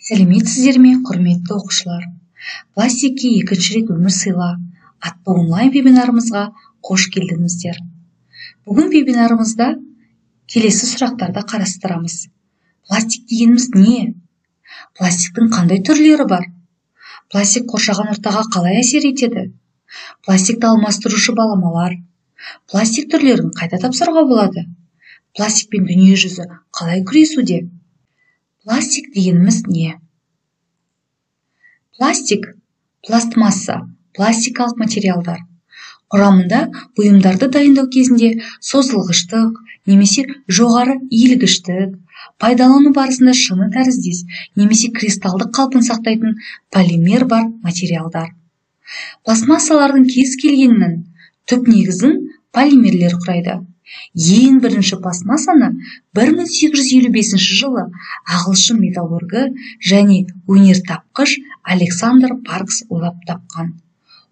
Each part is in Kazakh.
Сәлеметсіздер ме, құрметті оқушылар? Пластикке екінші рет өмір сыйла атты онлайн вебинарымызға қош келдіңіздер. Бүгін вебинарымызда келесі сұрақтарды қарастырамыз. Пластик дегеніміз не? Пластиктің қандай түрлері бар? Пластик қоршаған ортаға қалай әсер етеді? Пластикті алмастырушы баламалар. Пластик түрлерін қайда тапсыруға болады? Пластикпен дүние жүзі қалай күресуде? Пластик дегеніміз не? Пластик, пластмасса, пластикалық материалдар. Құрамында бұйымдарды дайындау кезінде созылғыштық немесе жоғары иілгіштік, пайдалану барысында шыны тәріздес немесе кристалдық қалпын сақтайтын полимер бар материалдар. Пластмассалардың кез келгенінің түп негізін полимерлер құрайды. Ең бірінші пластмассаны 1855 жылы ағылшын металлургы және өнертапқыш Александр Паркс ойлап тапқан.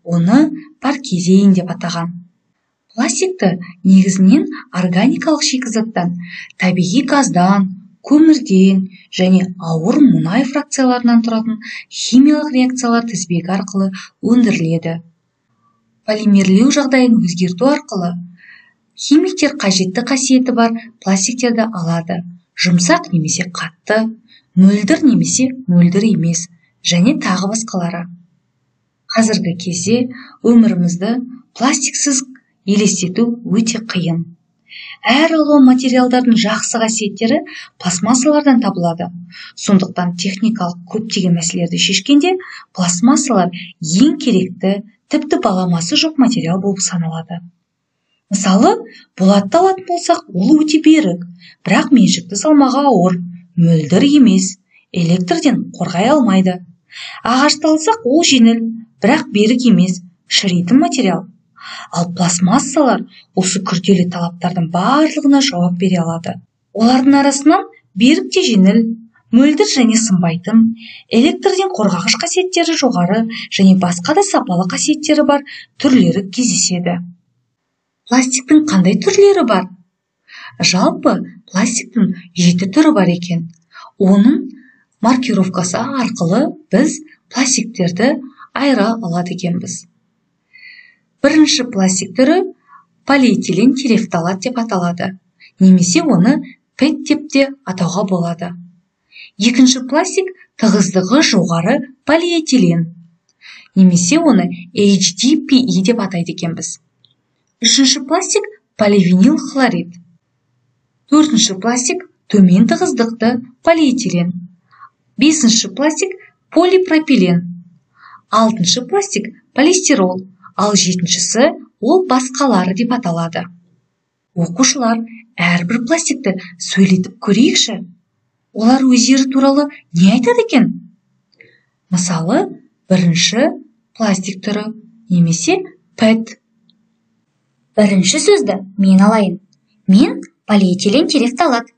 Оны паркезейн деп атаған. Пластикті негізінен органикалық шикізаттан, табиғи газдан, көмірден және ауыр мұнай фракцияларынан тұратын химиялық реакциялар тізбегі арқылы өндіріледі. Полимерлеу жағдайын өзгерту арқылы химиктер қажетті қасиеті бар пластиктерді алады. Жұмсақ немесе қатты, мөлдір немесе мөлдір емес және тағы басқалары. Қазіргі кезде өмірімізді пластиксіз елестету өте қиын. Әр алуан материалдардың жақсы қасиеттері пластмассалардан табылады. Сондықтан техникалық көптеген мәселелерді шешкенде пластмассалар ең керекті, тіпті баламасы жоқ материал болып саналады. Мысалы, болатты алатын болсақ, ол өте берік, бірақ меншікті салмағы ауыр, мөлдір емес, электрден қорғай алмайды. Ағашты алсақ, ол жеңіл, бірақ берік емес, шіритін материал. Ал пластмассалар осы күрделі талаптардың барлығына жауап бере алады. Олардың арасынан берік те жеңіл, мөлдір және сынбайтын, электрден қорғағыш қасиеттері жоғары және басқа да сапалы қасиеттері бар түрлері кездеседі. Пластиктің қандай түрлері бар? Жалпы пластиктің 7 түрі бар екен. Оның маркировкасы арқылы біз пластиктерді айыра алады екенбіз. Бірінші пластик түрі полиэтилен терефталат деп аталады, немесе оны PET деп те атауға болады. Екінші пластик тығыздығы жоғары полиэтилен, немесе оны HDPE деп атайды екенбіз. Үшінші пластик поливинил хлорид. Төртінші пластик төмен тығыздықты полиэтилен. Бесінші пластик полипропилен. Алтыншы пластик полистирол, ал жетіншісі ол басқалары деп аталады. Оқушылар, әрбір пластикті сөйлетіп көрейікші. Олар өздері туралы не айтады екен? Мысалы, бірінші пластик түрі немесе PET. Бірінші сөзді мен алайын. Мен полиэтилен терефталат.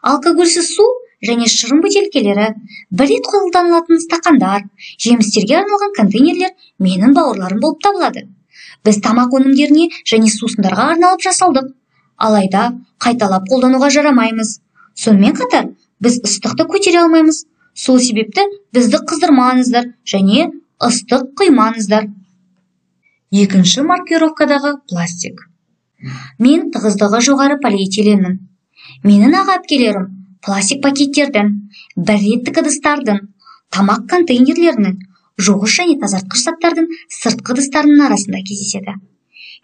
Алкогольсіз су және шырын бөтелкелері, бір рет қолданылатын стақандар, жемістерге арналған контейнерлер менің бауырларым болып табылады. Біз тамақ өнімдеріне және сусындарға арналып жасалдық. Алайда қайталап қолдануға жарамаймыз. Сонымен қатар, біз ыстықты көтере алмаймыз. Сол себепті бізді қыздырмаңыздар және ыстық құймаңыздар. Екінші маркировкадағы пластик. Мен тығыздығы жоғары полиэтиленмін. Менің аға әпкелерім пластик пакеттердің, бір реттік ыдыстардың, тамақ контейнерлерінің, жуғыш және тазартқыш заттардың сыртқы ыдыстарының арасында кездеседі.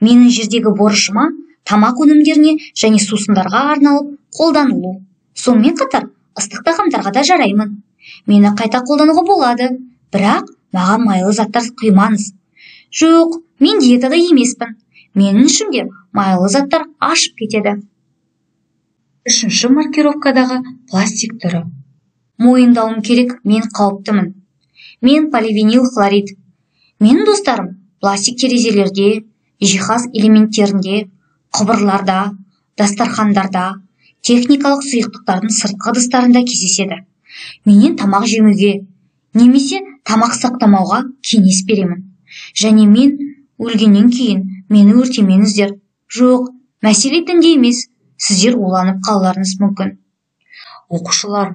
Менің жердегі борышыма тамақ өнімдеріне және сусындарға арналып қолданылу. Сонымен қатар, ыстық тағамдарға да жараймын. Мені қайта қолдануға болады, бірақ маған майлы заттар құймаңыз. Жоқ, мен диетада емеспін. Менің ішімде майлы заттар ашып кетеді. Үшінші маркировкадағы пластик түрі. Мойындауым керек, мен қауіптімін. Мен поливинил хлорид. Менің достарым пластик терезелерде, жиһаз элементтерінде, құбырларда, дастархандарда, техникалық сұйықтықтардың сыртқы ыдыстарында кездеседі. Менен тамақ жемеуге немесе тамақ сақтамауға кеңес беремін. Және мен өлгеннен кейін мені өртемеңіздер. Жоқ, мәселе дінде емес, сіздер уланып қалуларыңыз мүмкін. Оқушылар,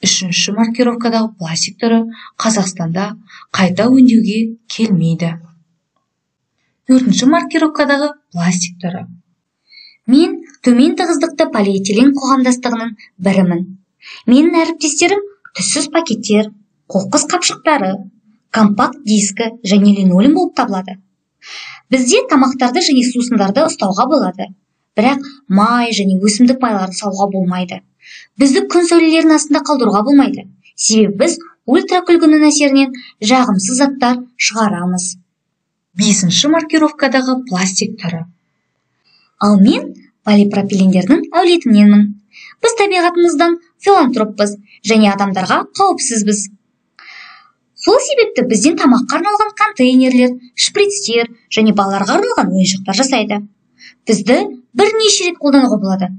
Үшінші маркировкадағы пластик түрі Қазақстанда қайта өңдеуге келмейді. Төртінші маркировкадағы пластик түрі. Мен төмен тығыздықты полиэтилен қоғамдастығының бірімін. Менің әріптестерім түссіз пакеттер, қоқыс қапшықтары, компакт дискі және линолеум болып табылады. Бізде тамақтарды және сусындарды ұстауға болады, бірақ май және өсімдік майларды салуға болмайды. Бізді күн сәулелерінің астында қалдыруға болмайды, себебі біз ультракүлгінің әсерінен жағымсыз заттар шығарамыз. Бесінші маркировкадағы пластик түрі. Ал мен полипропилендердің әулетіненмін. Біз табиғатымыздан филантроппыз және адамдарға қауіпсізбіз. Сол себепті бізден тамаққа арналған контейнерлер, шприцтер және балаларға арналған ойыншықтар жасайды. Бізді бірнеше рет қолдануға болады,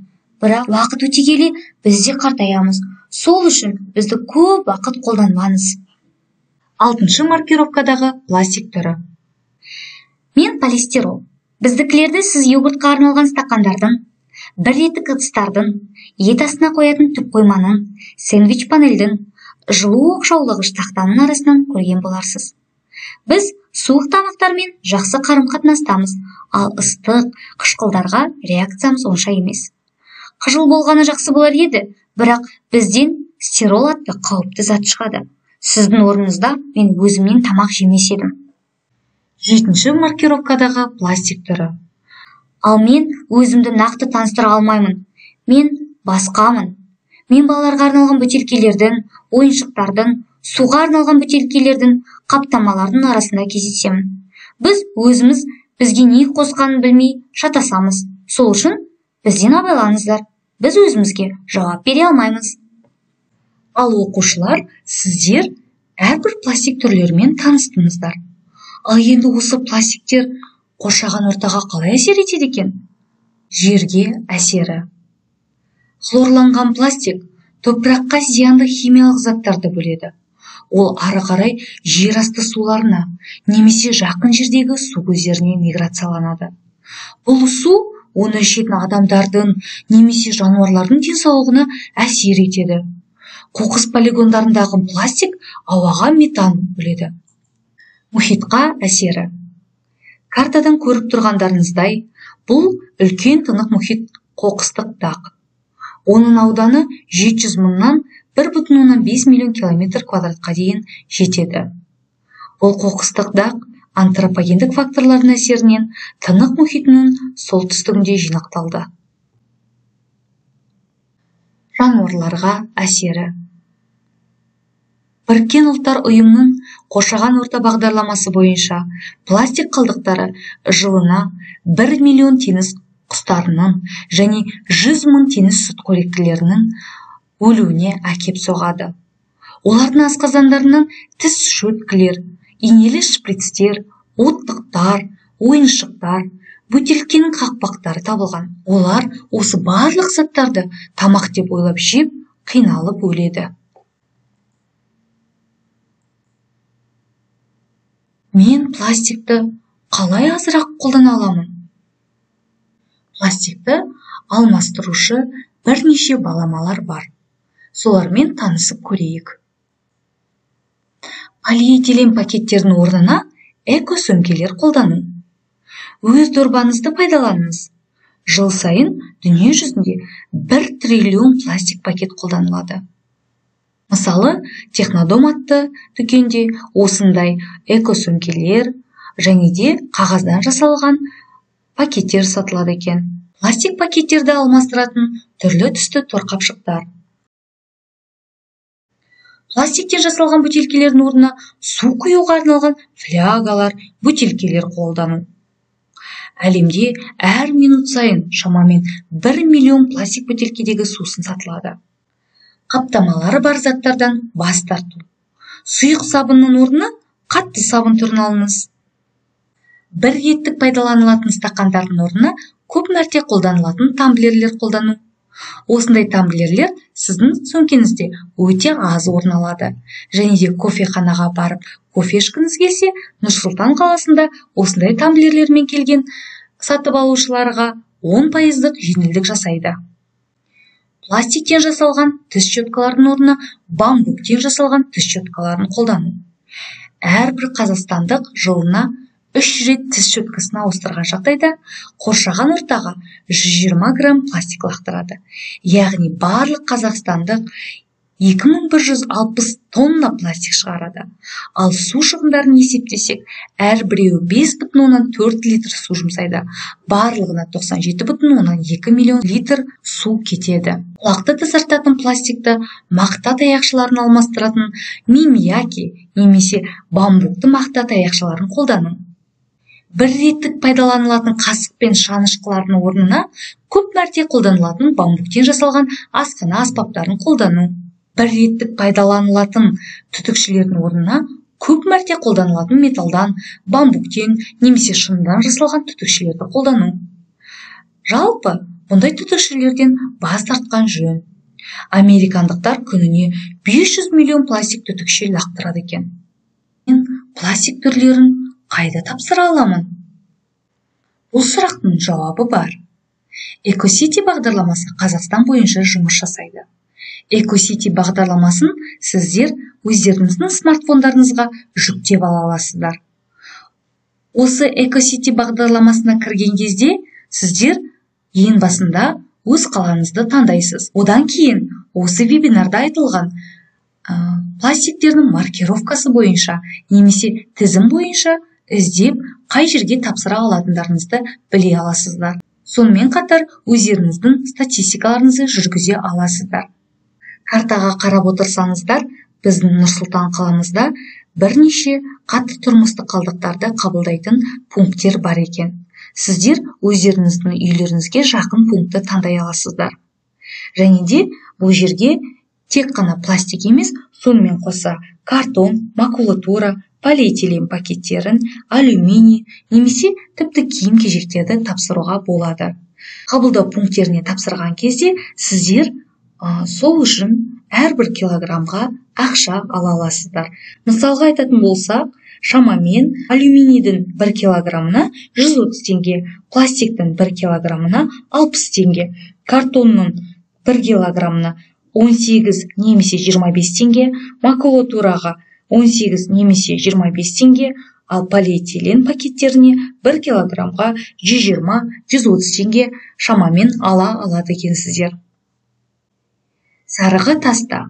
бірақ уақыт өте келе біз де қартаямыз. Сол үшін бізді көп уақыт қолданбаңыз. Алтыншы маркировкадағы пластик түрі. Мен полистирол. Біздікілерді сіз йогуртқа арналған стақандардың, бір реттік ыдыстардың, ет астына қоятын түп қойманың, сэндвич панельдің, жылу оқшаулағыш тақтаның арасынан көрген боларсыз. Біз суық тамақтармен жақсы қарым-қатынастамыз, ал ыстық қышқылдарға реакциямыз онша емес. Қыжыл болғаны жақсы болар еді, бірақ бізден стирол атты қауіпті зат шығады. Сіздің орныңызда мен өзімнен тамақ жемес едім. Жетінші маркировкадағы пластик түрі. Ал мен өзімді нақты таныстыра алмаймын. Мен басқамын. Мен балаларға арналған бөтелкелердің, ойыншықтардың, суға арналған бөтелкелердің, қаптамалардың арасында кездесемін. Біз өзіміз бізге не қосқанын білмей шатасамыз. Сол үшін бізден абайлаңыздар. Біз өзімізге жауап бере алмаймыз. Ал оқушылар, сіздер әрбір пластик түрлерімен таныстыңыздар. Ал енді осы пластиктер қоршаған ортаға қалай әсер етеді екен? Жерге әсері. Хлорланған пластик топыраққа зиянды химиялық заттарды бөледі. Ол ары қарай жер асты суларына немесе жақын жердегі су көздеріне миграцияланады. Бұл су оны ішетін адамдардың немесе жануарлардың денсаулығына әсер етеді. Қоқыс полигондарындағы пластик ауаға метан бөледі. Мұхитқа әсері. Картадан көріп тұрғандарыңыздай, бұл үлкен тынық мұхит қоқыстық дақ. Оның ауданы 700 мыңнан 1,5 миллион километр квадратқа дейін жетеді. Бұл қоқыстық дақ антропогендік факторлардың әсерінен тынық мұхитының солтүстігінде жинақталды. Жануарларға әсері. Біріккен ұлттар ұйымының қоршаған орта бағдарламасы бойынша пластик қалдықтары жылына 1 миллион теңіз құстарының және 100 мың теңіз сүтқоректілерінің өлуіне әкеп соғады. Олардың асқазандарынан тіс шөткілер, инелі шприцтер, оттықтар, ойыншықтар, бөтелкенің қақпақтары табылған. Олар осы барлық заттарды тамақ деп ойлап жеп, қиналып өледі. Мен пластикті қалай азырақ қолдана аламын? Пластикті алмастырушы бірнеше баламалар бар. Солармен танысып көрейік. Полиэтилен пакеттердің орнына эко-сөмкелер қолдану. Өз дорбаңызды пайдаланыңыз. Жыл сайын дүние жүзінде 1 триллион пластик пакет қолданылады. Мысалы, Технодом атты дүкенде осындай эко-сөмкелер және де қағаздан жасалған пакеттер сатылады екен. Пластик пакеттерді алмастыратын түрлі түсті торқапшықтар. Пластиктен жасалған бөтелкелердің орнына су құюға арналған флягалар, бөтелкелер қолдану. Әлемде әр минут сайын шамамен 1 миллион пластик бөтелкедегі сусын сатылады. Қаптамалары бар заттардан бас тарту. Сұйық сабынның орнына қатты сабын түрін алыңыз. Бір реттік пайдаланылатын стақандардың орнына көп мәрте қолданылатын тамблерлер қолдану. Осындай тамблерлер сіздің сөмкеңізде өте аз орын алады. Және де кофеханаға барып кофе ішкіңіз келсе, Нұр-Сұлтан қаласында осындай тамблерлермен келген сатып алушыларға 10% жеңілдік жасайды. пластиктен жасалған тіс щеткалардың орнына бамбуктен жасалған тіс щеткаларын қолдану. Әрбір қазақстандық жылына 3 рет тіс щеткасын ауыстырған жағдайда қоршаған ортаға 120 грамм пластик лақтырады. Яғни барлық қазақстандық 2160 тонна пластик шығарады. Ал су шығындарын есептесек, әрбіреуі 5,4 литр су жұмсайды. Барлығына 97,2 миллион литр су кетеді. Құлақты тазартатын пластикті мақта таяқшаларын алмастыратын мимияки немесе бамбукты мақта таяқшаларын қолдану. Бір реттік пайдаланылатын қасық пен шанышқылардың орнына көп мәрте қолданылатын бамбуктен жасалған асхана аспаптарын қолдану. Бір реттік пайдаланылатын түтікшелердің орнына көп мәрте қолданылатын металдан, бамбуктен немесе шыныдан жасалған түтікшелерді қолдану. Жалпы, бұндай түтікшелерден бас тартқан жөн. Американдықтар күніне 500 миллион пластик түтікшел лақтырады екен. Мен пластик түрлерін қайда тапсыра аламын? Бұл сұрақтың жауабы бар. Экосити бағдарламасы Қазақстан бойынша жұмыс жасайды. Экосити бағдарламасын сіздер өздеріңіздің смартфондарыңызға жүктеп ала аласыздар. Осы Экосити бағдарламасына кірген кезде сіздер ең басында өз қалаңызды таңдайсыз. Одан кейін осы вебинарда айтылған пластиктердің маркировкасы бойынша немесе тізім бойынша іздеп қай жерге тапсыра алатындарыңызды біле аласыздар. Сонымен қатар өздеріңіздің статистикаларыңызды жүргізе аласыздар. Картаға қарап отырсаңыздар, біздің Нұр-Сұлтан қаламызда бірнеше қатты тұрмыстық қалдықтарды қабылдайтын пункттер бар екен. Сіздер өздеріңіздің үйлеріңізге жақын пунктті таңдай аласыздар. Және де бұл жерге тек қана пластик емес, сонымен қоса картон, макулатура, полиэтилен пакеттерін, алюминий немесе тіпті киім-кешектерді тапсыруға болады. Қабылдау пункттеріне тапсырған кезде сіздер сол үшін әрбір килограммға ақша ала аласыздар. Мысалға айтатын болсақ, шамамен алюминийдің 1 килограммына 130 теңге, пластиктің 1 килограммына 60 теңге, картонның 1 килограммына 18 немесе 25 теңге, макулатураға 18 немесе 25 теңге, ал полиэтилен пакеттеріне 1 килограммға 120-130 теңге шамамен ала алады екенсіздер. Сарығы таста.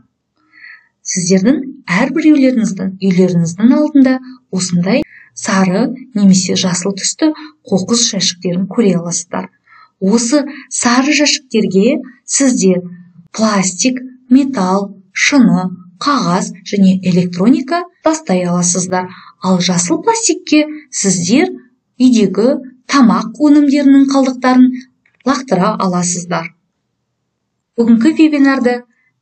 Сіздердің әрбір үйлеріңіздің алдында осындай сары немесе жасыл түсті қоқыс жәшіктерін көре аласыздар. Осы сары жәшіктерге сіздер пластик, металл, шыны, қағаз және электроника тастай аласыздар. Ал жасыл пластикке сіздер үйдегі тамақ өнімдерінің қалдықтарын лақтыра аласыздар. Бүгінгі вебинарды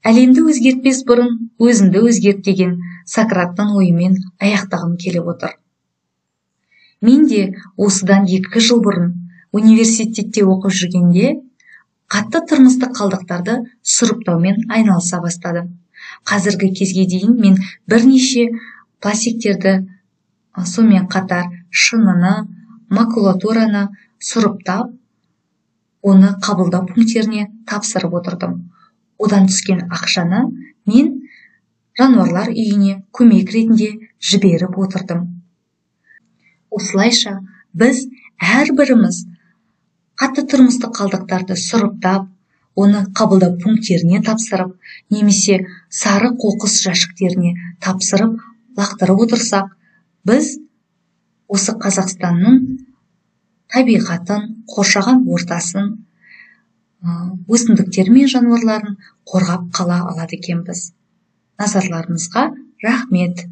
әлемді өзгертпес бұрын өзіңді өзгерт деген Сократтың ойымен аяқтағым келіп отыр. Мен де осыдан 2 жыл бұрын университетте оқып жүргенде қатты тұрмыстық қалдықтарды сұрыптаумен айналыса бастадым. Қазіргі кезге дейін мен бірнеше пластиктерді, сонымен қатар шыныны, макулатураны сұрыптап, оны қабылдау пункттеріне тапсырып отырдым. Одан түскен ақшаны мен жануарлар үйіне көмек ретінде жіберіп отырдым. Осылайша біз әрбіріміз қатты тұрмыстық қалдықтарды сұрыптап, оны қабылдау пункттеріне тапсырып, немесе сары қоқыс жәшіктеріне тапсырып, лақтырып отырсақ, біз осы Қазақстанның табиғатын, қоршаған ортасын, өсімдіктер мен жануарларын қорғап қала алады екенбіз. Назарларыңызға рахмет.